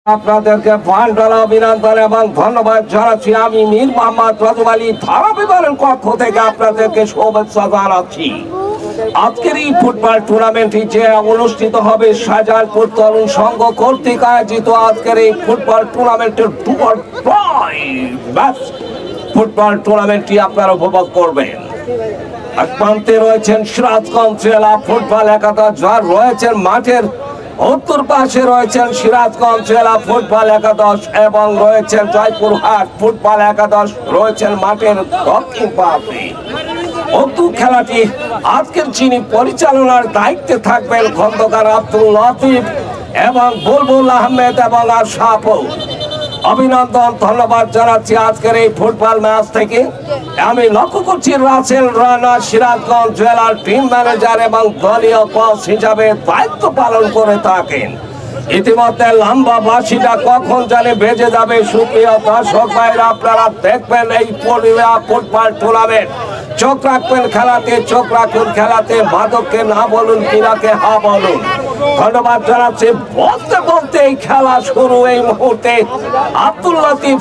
আপনাদেরকে পান্ডালা অভিনন্দন এবং ধন্যবাদ জানাচ্ছি। আমি মীর মোহাম্মদ রাজু আলী ধারা বিবরণ কক্ষ থেকে আপনাদেরকে শুভেচ্ছা জানাচ্ছি। আজকের এই ফুটবল টুর্নামেন্টটি যে অনুষ্ঠিত হবে শাহজাহানপুর তরুণ সংঘ কর্তৃক আয়োজিত আজকের এই ফুটবল টুর্নামেন্টের ফুটবল টুর্নামেন্টটি আপনারা উপভোগ করবেন। এক প্রান্তে রয়েছেন সিরাজগঞ্জ জেলা ফুটবল একাদশ, যার রয়েছেন মাঠের উত্তর পাশে রয়েছেন সিরাজগঞ্জ জেলা ফুটবল একাদশ এবং রয়েছেন জয়পুরহাট ফুটবল একাদশ, রয়েছেন মাঠের দক্ষিণ পাশে। উক্ত খেলাটি আজকের যিনি পরিচালনার দায়িত্বে থাকবেন খন্দকার আব্দুল লতিফ এবং বুলবুল আহমেদ এবং আশরাফুল। অভিনন্দন ধন্যবাদ জানাচ্ছি আজকের এই ফুটবল ম্যাচ থেকে। আমি লক্ষ্য করছি রাসেল রানা সিরাজগঞ্জ জেলার টিম ম্যানেজার এবং দলীয় কোচ হিসাবে দায়িত্ব পালন করে থাকেন। ইতিমধ্যে লম্বা বাঁশিটা কখন জানে বেজে যাবে। সুপ্রিয় দর্শক ভাইরা, আপনারা দেখবেন এই ফুটবল টুর্নামেন্ট। চোখ রাখবেন খেলাতে, চোখ রাখুন খেলাতে। মাদককে না বলুন, কিনাকে হা বলুন। ধন্যবাদ জানাচ্ছি। বলতে বলতে এই খেলা শুরু। এই মুহূর্তে আব্দুল লতিফ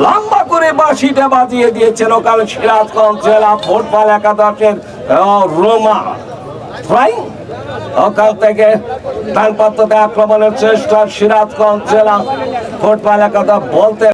লম্বা করে বাঁশিটা বাজিয়ে দিয়েছেন ওখানে সিরাজগঞ্জ জেলা ফুটবল একাদশের রোমা ফ্রাই। ওখান থেকে ডান প্রান্ততে আক্রমণের চেষ্টা সিরাজগঞ্জ জেলা ফুটবল একাদশ। বলতে